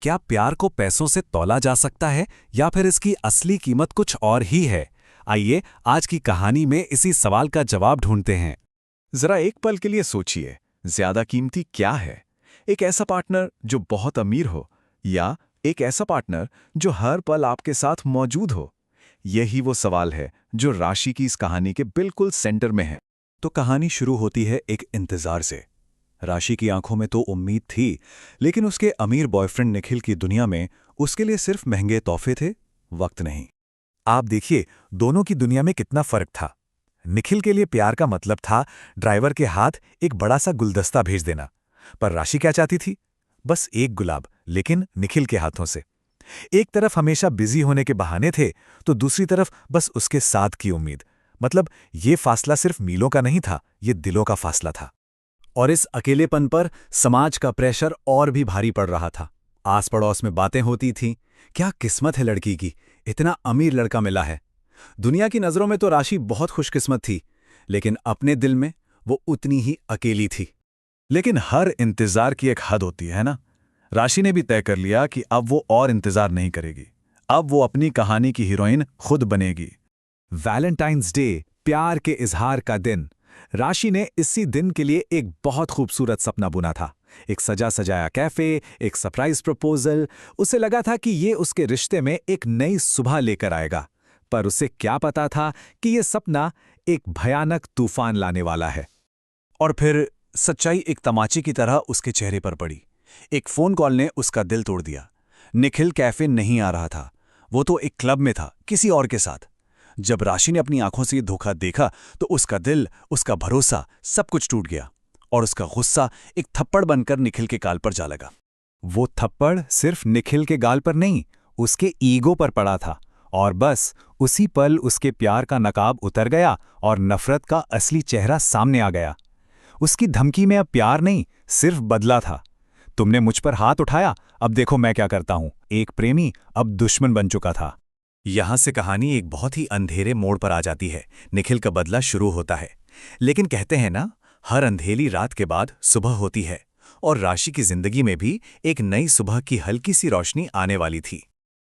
क्या प्यार को पैसों से तौला जा सकता है या फिर इसकी असली कीमत कुछ और ही है? आइए आज की कहानी में इसी सवाल का जवाब ढूंढते हैं। जरा एक पल के लिए सोचिए, ज्यादा कीमती क्या है? एक ऐसा पार्टनर जो बहुत अमीर हो या एक ऐसा पार्टनर जो हर पल आपके साथ मौजूद हो? यही वो सवाल है जो राशि की इस कहानी के बिल्कुल सेंटर में है। तो कहानी शुरू होती है एक इंतजार से। राशि की आंखों में तो उम्मीद थी, लेकिन उसके अमीर बॉयफ्रेंड निखिल की दुनिया में उसके लिए सिर्फ महंगे तोहफे थे, वक्त नहीं। आप देखिए, दोनों की दुनिया में कितना फर्क था। निखिल के लिए प्यार का मतलब था ड्राइवर के हाथ एक बड़ा सा गुलदस्ता भेज देना, पर राशि क्या चाहती थी? बस एक गुलाब, लेकिन निखिल के हाथों से। एक तरफ हमेशा बिजी होने के बहाने थे, तो दूसरी तरफ बस उसके साथ की उम्मीद। मतलब ये फासला सिर्फ मीलों का नहीं था, ये दिलों का फासला था। और इस अकेलेपन पर समाज का प्रेशर और भी भारी पड़ रहा था। आस पड़ोस में बातें होती थीं, क्या किस्मत है लड़की की, इतना अमीर लड़का मिला है। दुनिया की नज़रों में तो राशि बहुत खुशकिस्मत थी, लेकिन अपने दिल में वो उतनी ही अकेली थी। लेकिन हर इंतजार की एक हद होती है ना। राशि ने भी तय कर लिया कि अब वो और इंतजार नहीं करेगी। अब वो अपनी कहानी की हीरोइन खुद बनेगी। वैलेंटाइंस डे, प्यार के इजहार का दिन। राशि ने इसी दिन के लिए एक बहुत खूबसूरत सपना बुना था। एक सजा सजाया कैफे, एक सरप्राइज प्रपोजल। उसे लगा था कि ये उसके रिश्ते में एक नई सुबह लेकर आएगा, पर उसे क्या पता था कि ये सपना एक भयानक तूफान लाने वाला है। और फिर सच्चाई एक तमाचे की तरह उसके चेहरे पर पड़ी। एक फोन कॉल ने उसका दिल तोड़ दिया। निखिल कैफे नहीं आ रहा था, वो तो एक क्लब में था, किसी और के साथ। जब राशि ने अपनी आंखों से ये धोखा देखा, तो उसका दिल, उसका भरोसा, सब कुछ टूट गया। और उसका गुस्सा एक थप्पड़ बनकर निखिल के गाल पर जा लगा। वो थप्पड़ सिर्फ निखिल के गाल पर नहीं, उसके ईगो पर पड़ा था। और बस उसी पल उसके प्यार का नकाब उतर गया और नफरत का असली चेहरा सामने आ गया। उसकी धमकी में अब प्यार नहीं, सिर्फ बदला था। तुमने मुझ पर हाथ उठाया, अब देखो मैं क्या करता हूं। एक प्रेमी अब दुश्मन बन चुका था। यहां से कहानी एक बहुत ही अंधेरे मोड़ पर आ जाती है। निखिल का बदला शुरू होता है, लेकिन कहते हैं ना, हर अंधेरी रात के बाद सुबह होती है। और राशि की जिंदगी में भी एक नई सुबह की हल्की सी रोशनी आने वाली थी।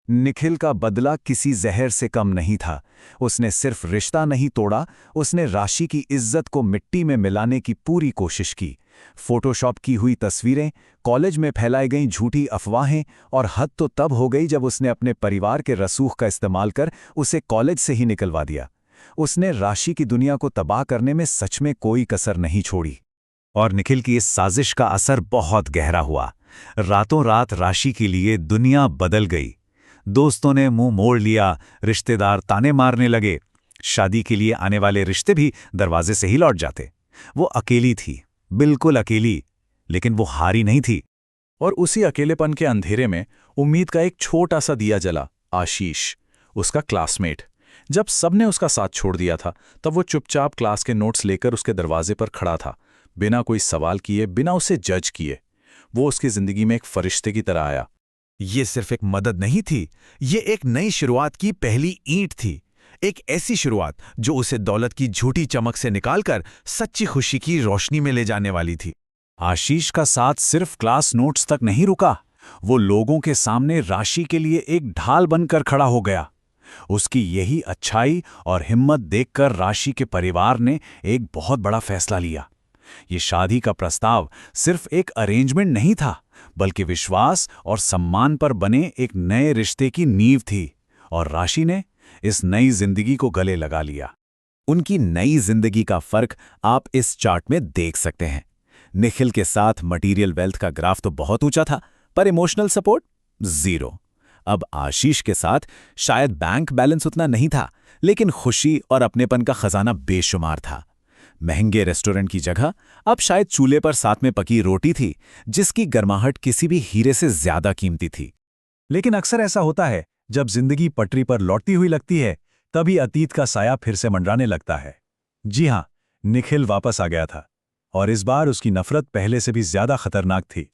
निखिल का बदला किसी जहर से कम नहीं था। उसने सिर्फ रिश्ता नहीं तोड़ा, उसने राशि की इज्जत को मिट्टी में मिलाने की पूरी कोशिश की। फोटोशॉप की हुई तस्वीरें, कॉलेज में फैलाई गईं झूठी अफवाहें, और हद तो तब हो गई जब उसने अपने परिवार के रसूख का इस्तेमाल कर उसे कॉलेज से ही निकलवा दिया। उसने राशि की दुनिया को तबाह करने में सच में कोई कसर नहीं छोड़ी। और निखिल की इस साजिश का असर बहुत गहरा हुआ। रातों रात राशि के लिए दुनिया बदल गई। दोस्तों ने मुंह मोड़ लिया, रिश्तेदार ताने मारने लगे, शादी के लिए आने वाले रिश्ते भी दरवाजे से ही लौट जाते। वो अकेली थी, बिल्कुल अकेली, लेकिन वो हारी नहीं थी। और उसी अकेलेपन के अंधेरे में उम्मीद का एक छोटा सा दिया जला। आशीष, उसका क्लासमेट। जब सबने उसका साथ छोड़ दिया था, तब वो चुपचाप क्लास के नोट्स लेकर उसके दरवाजे पर खड़ा था, बिना कोई सवाल किए, बिना उसे जज किए। वो उसकी जिंदगी में एक फरिश्ते की तरह आया। ये सिर्फ एक मदद नहीं थी, ये एक नई शुरुआत की पहली ईंट थी। एक ऐसी शुरुआत जो उसे दौलत की झूठी चमक से निकालकर सच्ची खुशी की रोशनी में ले जाने वाली थी। आशीष का साथ सिर्फ क्लास नोट्स तक नहीं रुका, वो लोगों के सामने राशि के लिए एक ढाल बनकर खड़ा हो गया। उसकी यही अच्छाई और हिम्मत देखकर राशि के परिवार ने एक बहुत बड़ा फैसला लिया। ये शादी का प्रस्ताव सिर्फ एक अरेंजमेंट नहीं था, बल्कि विश्वास और सम्मान पर बने एक नए रिश्ते की नींव थी। और राशि ने इस नई जिंदगी को गले लगा लिया। उनकी नई जिंदगी का फर्क आप इस चार्ट में देख सकते हैं। निखिल के साथ मटेरियल वेल्थ का ग्राफ तो बहुत ऊंचा था, पर इमोशनल सपोर्ट जीरो। अब आशीष के साथ शायद बैंक बैलेंस उतना नहीं था, लेकिन खुशी और अपनेपन का खजाना बेशुमार था। महंगे रेस्टोरेंट की जगह अब शायद चूल्हे पर साथ में पकी रोटी थी, जिसकी गर्माहट किसी भी हीरे से ज्यादा कीमती थी। लेकिन अक्सर ऐसा होता है, जब जिंदगी पटरी पर लौटती हुई लगती है, तभी अतीत का साया फिर से मंडराने लगता है। जी हां, निखिल वापस आ गया था, और इस बार उसकी नफरत पहले से भी ज्यादा खतरनाक थी।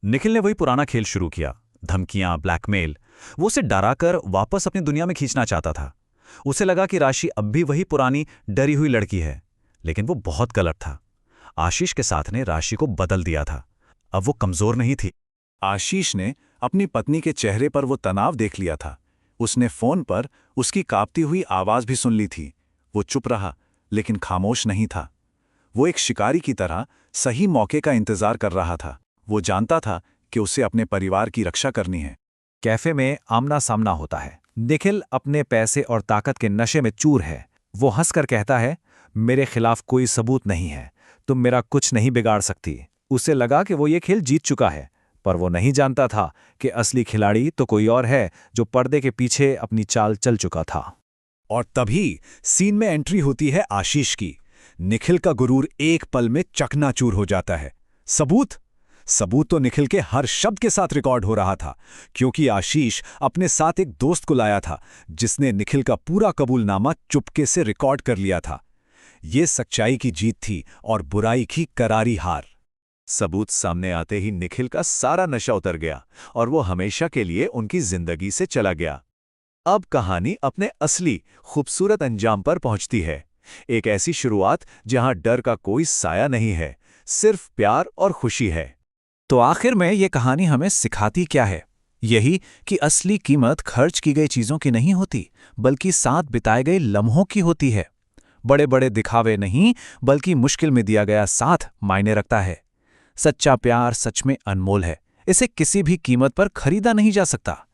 निखिल ने वही पुराना खेल शुरू किया, धमकियां, ब्लैकमेल। वो उसे डराकर वापस अपनी दुनिया में खींचना चाहता था। उसे लगा कि राशि अब भी वही पुरानी डरी हुई लड़की है, लेकिन वो बहुत गलत था। आशीष के साथ ने राशि को बदल दिया था। अब वो कमजोर नहीं थी। आशीष ने अपनी पत्नी के चेहरे पर वो तनाव देख लिया था। उसने फोन पर उसकी कांपती हुई आवाज भी सुन ली थी। वो चुप रहा, लेकिन खामोश नहीं था। वो एक शिकारी की तरह सही मौके का इंतजार कर रहा था। वो जानता था कि उसे अपने परिवार की रक्षा करनी है। कैफे में आमना सामना होता है। निखिल अपने पैसे और ताकत के नशे में चूर है। वो हंसकर कहता है, मेरे खिलाफ कोई सबूत नहीं है, तुम मेरा कुछ नहीं बिगाड़ सकती। उसे लगा कि वो ये खेल जीत चुका है, पर वो नहीं जानता था कि असली खिलाड़ी तो कोई और है, जो पर्दे के पीछे अपनी चाल चल चुका था। और तभी सीन में एंट्री होती है आशीष की। निखिल का गुरूर एक पल में चकनाचूर हो जाता है। सबूत तो निखिल के हर शब्द के साथ रिकॉर्ड हो रहा था, क्योंकि आशीष अपने साथ एक दोस्त को लाया था जिसने निखिल का पूरा कबूलनामा चुपके से रिकॉर्ड कर लिया था। ये सच्चाई की जीत थी और बुराई की करारी हार। सबूत सामने आते ही निखिल का सारा नशा उतर गया और वो हमेशा के लिए उनकी जिंदगी से चला गया। अब कहानी अपने असली खूबसूरत अंजाम पर पहुंचती है। एक ऐसी शुरुआत जहां डर का कोई साया नहीं है, सिर्फ प्यार और खुशी है। तो आखिर में ये कहानी हमें सिखाती क्या है? यही कि असली कीमत खर्च की गई चीजों की नहीं होती, बल्कि साथ बिताए गए लम्हों की होती है। बड़े बड़े दिखावे नहीं, बल्कि मुश्किल में दिया गया साथ मायने रखता है। सच्चा प्यार सच में अनमोल है, इसे किसी भी कीमत पर खरीदा नहीं जा सकता।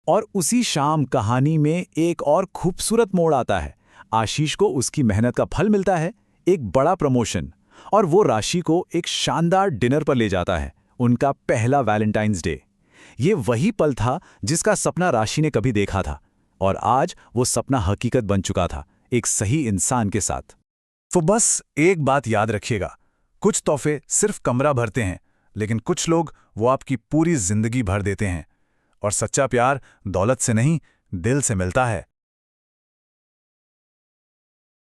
और उसी शाम कहानी में एक और खूबसूरत मोड़ आता है। आशीष को उसकी मेहनत का फल मिलता है, एक बड़ा प्रमोशन, और वो राशि को एक शानदार डिनर पर ले जाता है, उनका पहला वैलेंटाइंस डे। ये वही पल था जिसका सपना राशि ने कभी देखा था, और आज वो सपना हकीकत बन चुका था, एक सही इंसान के साथ। तो बस एक बात याद रखिएगा, कुछ तोहफे सिर्फ कमरा भरते हैं, लेकिन कुछ लोग वो आपकी पूरी जिंदगी भर देते हैं। और सच्चा प्यार दौलत से नहीं, दिल से मिलता है।